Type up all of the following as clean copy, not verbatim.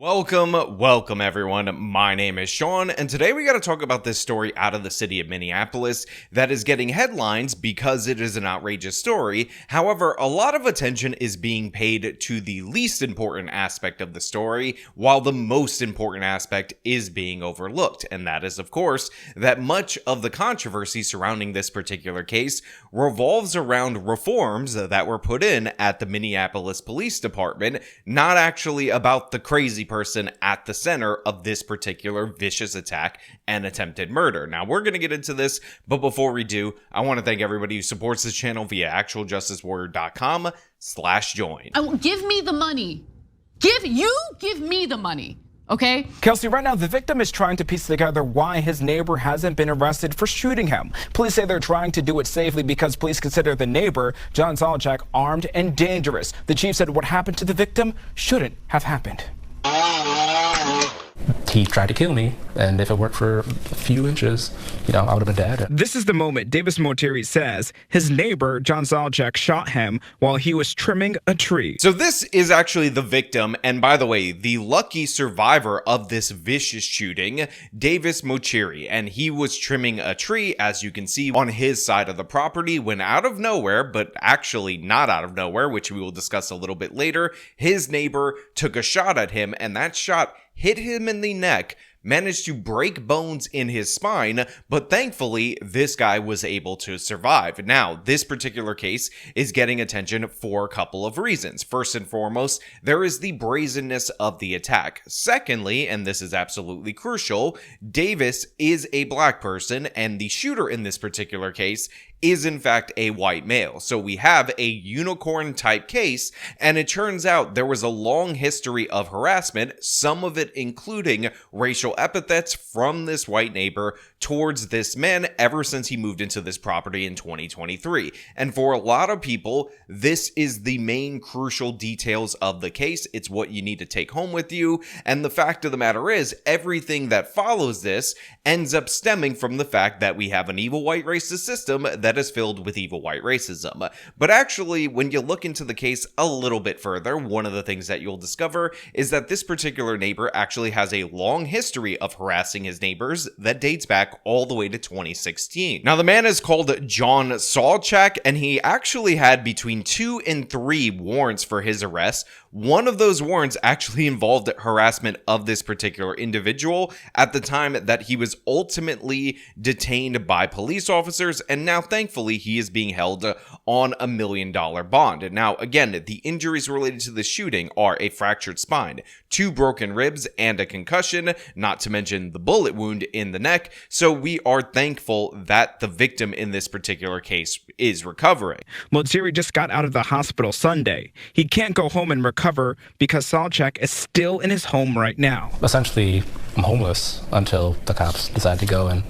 Welcome everyone. My name is Sean, and today we got to talk about this story out of the city of Minneapolis that is getting headlines because it is an outrageous story. However, a lot of attention is being paid to the least important aspect of the story, while the most important aspect is being overlooked. And that is, of course, that much of the controversy surrounding this particular case revolves around reforms that were put in at the Minneapolis Police Department, not actually about the crazy person at the center of this particular vicious attack and attempted murder. Now, we're going to get into this, but before we do, I want to thank everybody who supports this channel via actualjusticewarrior.com/join. Give me the money. Give me the money. Okay? Kelsey, right now, the victim is trying to piece together why his neighbor hasn't been arrested for shooting him. Police say they're trying to do it safely because police consider the neighbor, John Zalchak, armed and dangerous. The chief said what happened to the victim shouldn't have happened. He tried to kill me, and if it worked for a few inches, I would have been dead. This is the moment Davis Moteri says his neighbor, John Zalchak, shot him while he was trimming a tree. So this is actually the victim, and by the way, the lucky survivor of this vicious shooting, Davis Moteri, and he was trimming a tree, as you can see, on his side of the property when out of nowhere, but actually not out of nowhere, which we will discuss a little bit later, his neighbor took a shot at him, and that shot hit him in the neck, managed to break bones in his spine, but thankfully, this guy was able to survive. Now, this particular case is getting attention for a couple of reasons. First and foremost, there is the brazenness of the attack. Secondly, and this is absolutely crucial, Davis is a black person, and the shooter in this particular case is in fact a white male. So we have a unicorn type case, and it turns out there was a long history of harassment, some of it including racial epithets from this white neighbor towards this man ever since he moved into this property in 2023. And for a lot of people, this is the main crucial details of the case. It's what you need to take home with you. And the fact of the matter is, everything that follows this ends up stemming from the fact that we have an evil white racist system that is filled with evil white racism. But actually, when you look into the case a little bit further, one of the things that you'll discover is that this particular neighbor actually has a long history of harassing his neighbors that dates back all the way to 2016. Now, the man is called John Zalchak, and he actually had between 2 and 3 warrants for his arrest. One of those warrants actually involved harassment of this particular individual at the time that he was ultimately detained by police officers, and now thankfully he is being held on $1 million bond. Now, again, the injuries related to the shooting are a fractured spine, 2 broken ribs, and a concussion, not to mention the bullet wound in the neck. So we are thankful that the victim in this particular case is recovering. Moteri just got out of the hospital Sunday. He can't go home and recover because Zalchak is still in his home right now. Essentially, I'm homeless until the cops decide to go and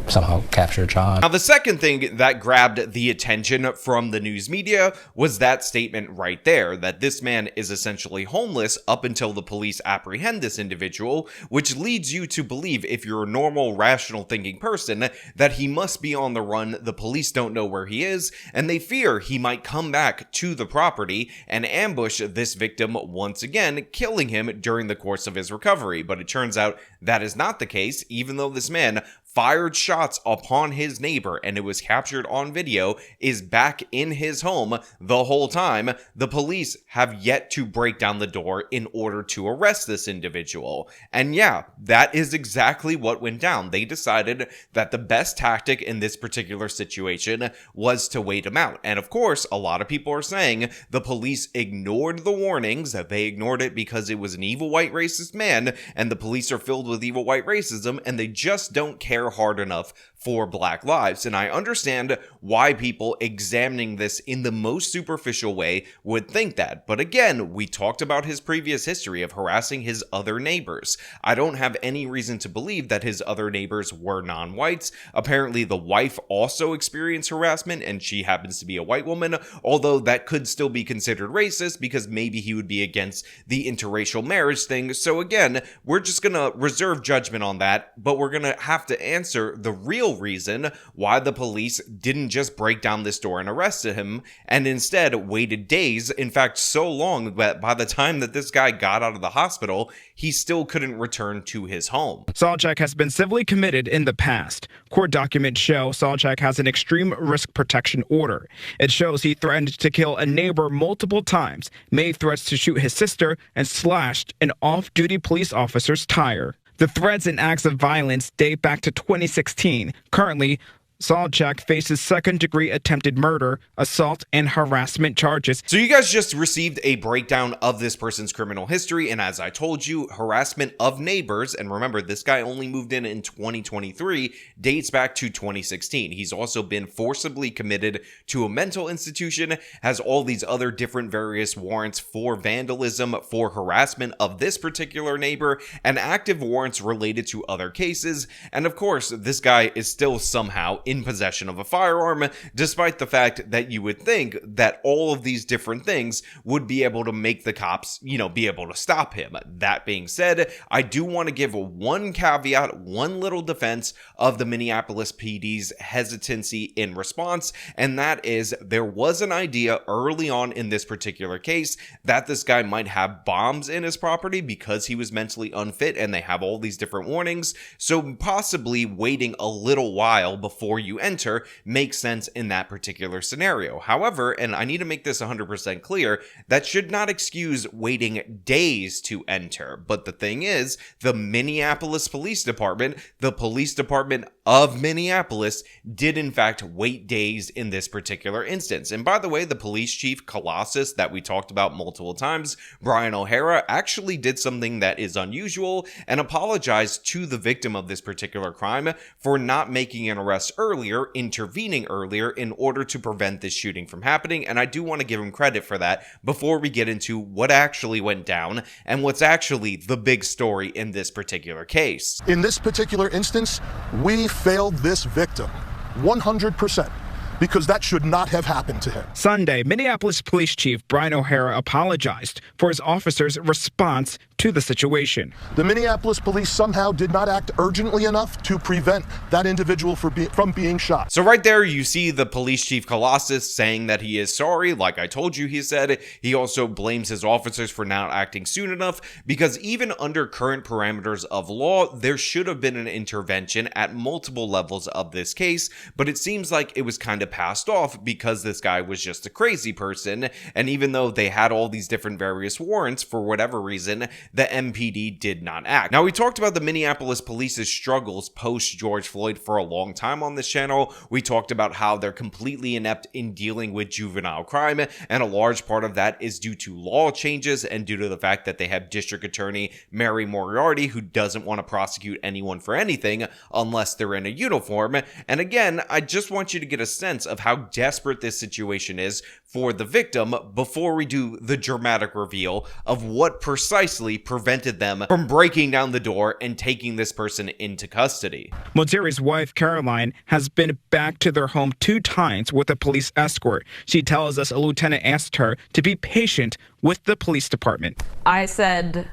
somehow capture John. Now, the second thing that grabbed the attention from the news media was that statement right there, that this man is essentially homeless up until the police apprehend this individual, which leads you to believe, if you're a normal, rational thinking person, that he must be on the run, the police don't know where he is, and they fear he might come back to the property and ambush this victim once again, killing him during the course of his recovery. But it turns out that is not the case, even though this man fired shots upon his neighbor and it was captured on video, is back in his home the whole time. The police have yet to break down the door in order to arrest this individual. And yeah, that is exactly what went down. They decided that the best tactic in this particular situation was to wait him out. And of course, a lot of people are saying the police ignored the warnings, that they ignored it because it was an evil white racist man, and the police are filled with evil white racism, and they just don't care hard enough for Black lives. And I understand why people examining this in the most superficial way would think that. But again, we talked about his previous history of harassing his other neighbors. I don't have any reason to believe that his other neighbors were non-whites. Apparently, the wife also experienced harassment, and she happens to be a white woman, although that could still be considered racist because maybe he would be against the interracial marriage thing. So again, we're just gonna reserve judgment on that, but we're gonna have to answer the real reason why the police didn't just break down this door and arrested him, and instead waited days, in fact so long that by the time that this guy got out of the hospital, he still couldn't return to his home. Solchak has been civilly committed in the past. Court documents show Solchak has an extreme risk protection order. It shows he threatened to kill a neighbor multiple times, made threats to shoot his sister, and slashed an off-duty police officer's tire. The threats and acts of violence date back to 2016. Currently, Solchak faces second-degree attempted murder, assault, and harassment charges. So you guys just received a breakdown of this person's criminal history, and as I told you, harassment of neighbors, and remember, this guy only moved in 2023, dates back to 2016. He's also been forcibly committed to a mental institution, has all these other different various warrants for vandalism, for harassment of this particular neighbor, and active warrants related to other cases, and of course, this guy is still somehow in possession of a firearm, despite the fact that you would think that all of these different things would be able to make the cops, be able to stop him. That being said, I do want to give one caveat, one little defense of the Minneapolis PD's hesitancy in response, and that is there was an idea early on in this particular case that this guy might have bombs in his property because he was mentally unfit and they have all these different warnings, so possibly waiting a little while before you enter makes sense in that particular scenario. However, and I need to make this 100% clear, that should not excuse waiting days to enter. But the thing is, the Minneapolis Police Department, the police department of Minneapolis, did in fact wait days in this particular instance. And by the way, the police chief Colossus that we talked about multiple times, Brian O'Hara, actually did something that is unusual and apologized to the victim of this particular crime for not making an arrest earlier, intervening earlier in order to prevent this shooting from happening, and I do want to give him credit for that before we get into what actually went down and what's actually the big story in this particular case. In this particular instance, we failed this victim 100%. Because that should not have happened to him. Sunday, Minneapolis Police Chief Brian O'Hara apologized for his officers' response to the situation. The Minneapolis police somehow did not act urgently enough to prevent that individual from being shot. So right there, you see the police chief Colossus saying that he is sorry. Like I told you, he said. He also blames his officers for not acting soon enough because even under current parameters of law, there should have been an intervention at multiple levels of this case, but it seems like it was kind of passed off because this guy was just a crazy person, and even though they had all these different various warrants, for whatever reason, the MPD did not act. Now, we talked about the Minneapolis police's struggles post George Floyd for a long time on this channel. We talked about how they're completely inept in dealing with juvenile crime, and a large part of that is due to law changes and due to the fact that they have District Attorney Mary Moriarty, who doesn't want to prosecute anyone for anything unless they're in a uniform. And again, I just want you to get a sense of how desperate this situation is for the victim before we do the dramatic reveal of what precisely prevented them from breaking down the door and taking this person into custody. Moteri's wife, Caroline, has been back to their home 2 times with a police escort. She tells us a lieutenant asked her to be patient with the police department. I said,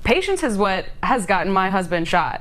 patience is what has gotten my husband shot.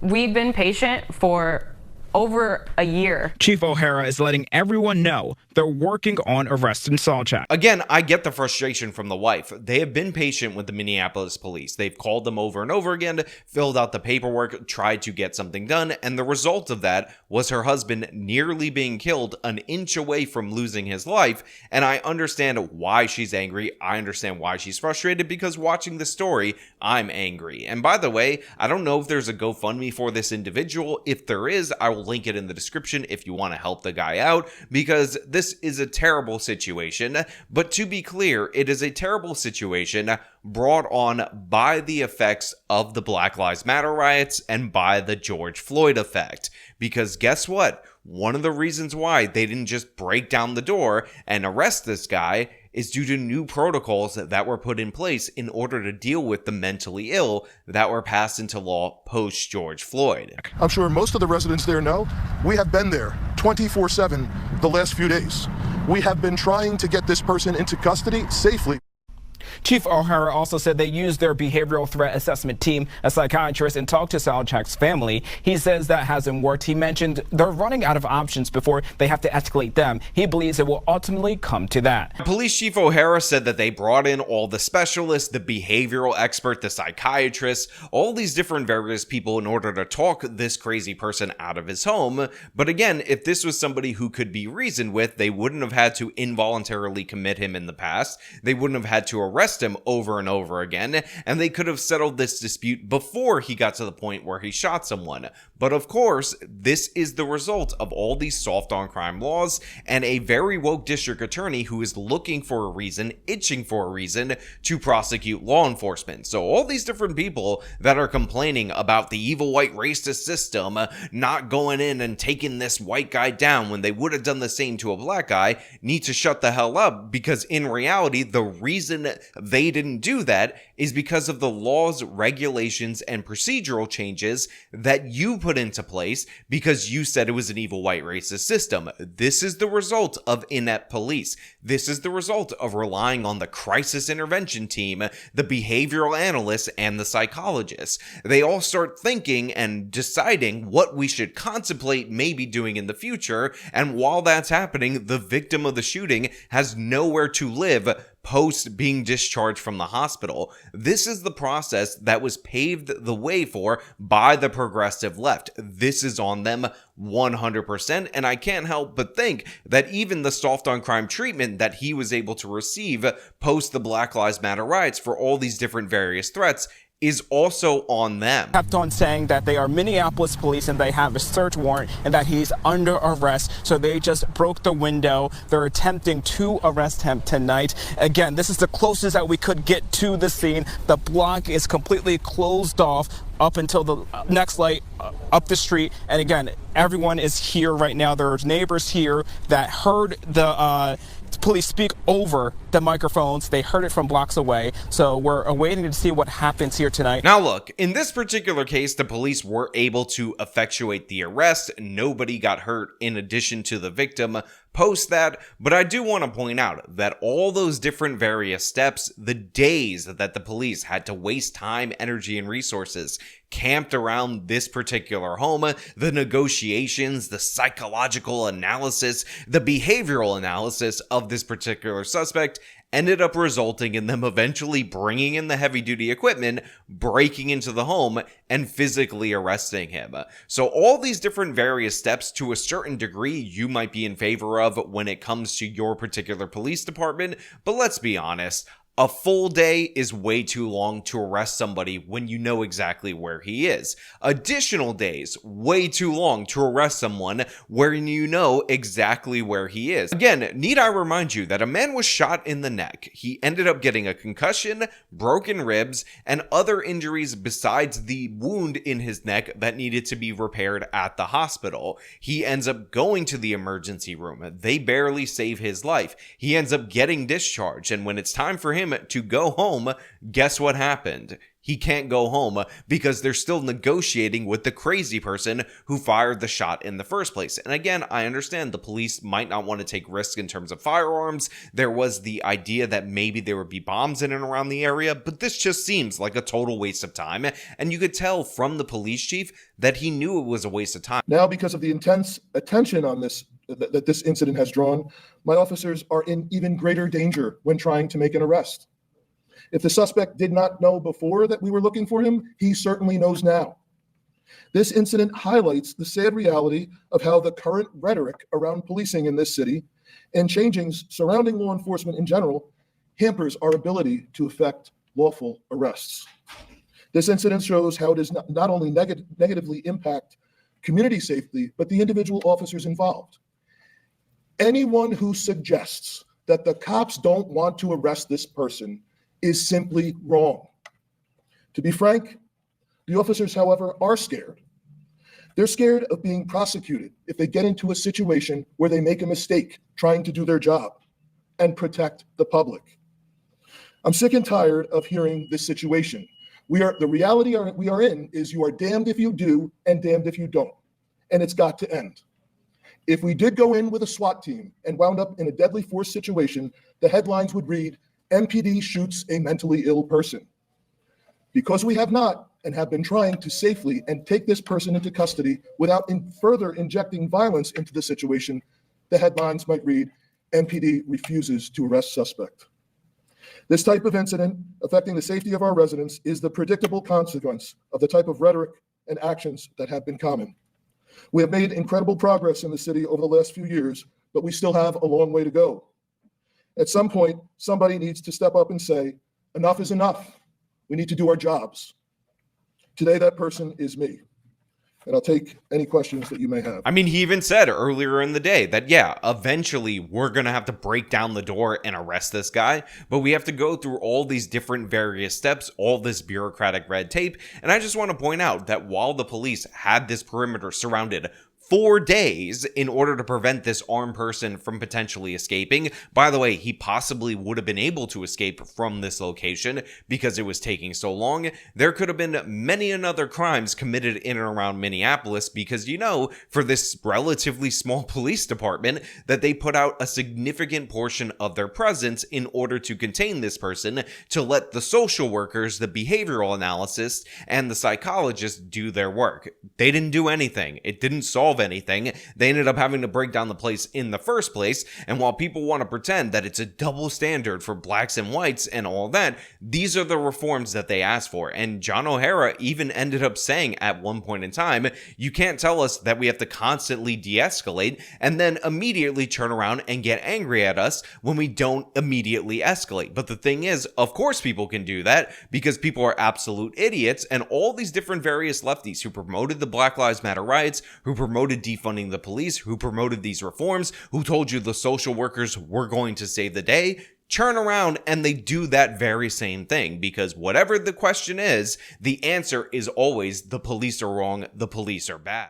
We've been patient for over a year. Chief O'Hara is letting everyone know they're working on arresting Solchak. Again, I get the frustration from the wife. They have been patient with the Minneapolis police. They've called them over and over again, filled out the paperwork, tried to get something done, and the result of that was her husband nearly being killed an inch away from losing his life, and I understand why she's angry. I understand why she's frustrated, because watching the story, I'm angry. And by the way, I don't know if there's a GoFundMe for this individual. If there is, I will link it in the description if you want to help the guy out, because this is a terrible situation. But to be clear, it is a terrible situation brought on by the effects of the Black Lives Matter riots and by the George Floyd effect. Because guess what? One of the reasons why they didn't just break down the door and arrest this guy is due to new protocols that were put in place in order to deal with the mentally ill that were passed into law post George Floyd. I'm sure most of the residents there know we have been there 24/7 the last few days. We have been trying to get this person into custody safely. Chief O'Hara also said they used their behavioral threat assessment team, a psychiatrist, and talked to Salchak's family. He says that hasn't worked. He mentioned they're running out of options before they have to escalate them. He believes it will ultimately come to that. Police Chief O'Hara said that they brought in all the specialists, the behavioral expert, the psychiatrist, all these different various people in order to talk this crazy person out of his home. But again, if this was somebody who could be reasoned with, they wouldn't have had to involuntarily commit him in the past. They wouldn't have had to arrest him over and over again, and they could have settled this dispute before he got to the point where he shot someone. But of course, this is the result of all these soft on crime laws and a very woke district attorney who is looking for a reason, itching for a reason to prosecute law enforcement. So all these different people that are complaining about the evil white racist system not going in and taking this white guy down when they would have done the same to a black guy need to shut the hell up, because in reality, the reason they didn't do that is because of the laws, regulations, and procedural changes that you put into place because you said it was an evil white racist system. This is the result of inept police. This is the result of relying on the crisis intervention team, the behavioral analysts, and the psychologists. They all start thinking and deciding what we should contemplate maybe doing in the future, and while that's happening, the victim of the shooting has nowhere to live post being discharged from the hospital. This is the process that was paved the way for by the progressive left. This is on them 100%, and I can't help but think that even the soft on crime treatment that he was able to receive post the Black Lives Matter riots for all these different various threats is also on them. Kept on saying that they are Minneapolis police and they have a search warrant and that he's under arrest. So they just broke the window. They're attempting to arrest him tonight. Again, this is the closest that we could get to the scene. The block is completely closed off up until the next light up the street. And again, everyone is here right now. There's neighbors here that heard the police speak over the microphones. They heard it from blocks away. So we're awaiting to see what happens here tonight. Now look, in this particular case, the police were able to effectuate the arrest. Nobody got hurt in addition to the victim post that, but I do want to point out that all those different various steps, the days that the police had to waste time, energy, and resources camped around this particular home, the negotiations, the psychological analysis, the behavioral analysis of this particular suspect ended up resulting in them eventually bringing in the heavy-duty equipment, breaking into the home, and physically arresting him. So all these different various steps, to a certain degree, you might be in favor of when it comes to your particular police department, but let's be honest, a full day is way too long to arrest somebody when you know exactly where he is. Additional days, way too long to arrest someone where you know exactly where he is. Again, need I remind you that a man was shot in the neck. He ended up getting a concussion, broken ribs, and other injuries besides the wound in his neck that needed to be repaired at the hospital. He ends up going to the emergency room. They barely save his life. He ends up getting discharged, and when it's time for him to go home, guess what happened? He can't go home because they're still negotiating with the crazy person who fired the shot in the first place. And again, I understand the police might not want to take risks in terms of firearms. There was the idea that maybe there would be bombs in and around the area, but this just seems like a total waste of time. And you could tell from the police chief that he knew it was a waste of time. Now, because of the intense attention on this that this incident has drawn, my officers are in even greater danger when trying to make an arrest. If the suspect did not know before that we were looking for him, he certainly knows now. This incident highlights the sad reality of how the current rhetoric around policing in this city and changings surrounding law enforcement in general hampers our ability to effect lawful arrests. This incident shows how it does not only negatively impact community safety, but the individual officers involved. Anyone who suggests that the cops don't want to arrest this person is simply wrong. To be frank, the officers, however, are scared. They're scared of being prosecuted if they get into a situation where they make a mistake trying to do their job and protect the public. I'm sick and tired of hearing this situation. The reality we are in is you are damned if you do and damned if you don't, and it's got to end. If we did go in with a SWAT team and wound up in a deadly force situation, the headlines would read, MPD shoots a mentally ill person. Because we have not and have been trying to safely and take this person into custody without further injecting violence into the situation, the headlines might read, MPD refuses to arrest suspect. This type of incident affecting the safety of our residents is the predictable consequence of the type of rhetoric and actions that have been common. We have made incredible progress in the city over the last few years, but we still have a long way to go. At some point, somebody needs to step up and say, enough is enough. We need to do our jobs. Today, that person is me. And I'll take any questions that you may have. I mean, he even said earlier in the day that, yeah, eventually we're going to have to break down the door and arrest this guy, but we have to go through all these different various steps, all this bureaucratic red tape. And I just want to point out that while the police had this perimeter surrounded 4 days in order to prevent this armed person from potentially escaping. By the way, he possibly would have been able to escape from this location because it was taking so long. There could have been many another crimes committed in and around Minneapolis because, you know, for this relatively small police department, that they put out a significant portion of their presence in order to contain this person, to let the social workers, the behavioral analysts, and the psychologists do their work. They didn't do anything. It didn't solve anything. They ended up having to break down the place in the first place. And while people want to pretend that it's a double standard for blacks and whites and all that, these are the reforms that they asked for. And John O'Hara even ended up saying at one point in time, you can't tell us that we have to constantly de-escalate and then immediately turn around and get angry at us when we don't immediately escalate. But the thing is, of course people can do that because people are absolute idiots, and all these different various lefties who promoted the Black Lives Matter riots, who promoted defunding the police, who promoted these reforms, who told you the social workers were going to save the day, turn around and they do that very same thing, because whatever the question is, the answer is always the police are wrong, the police are bad.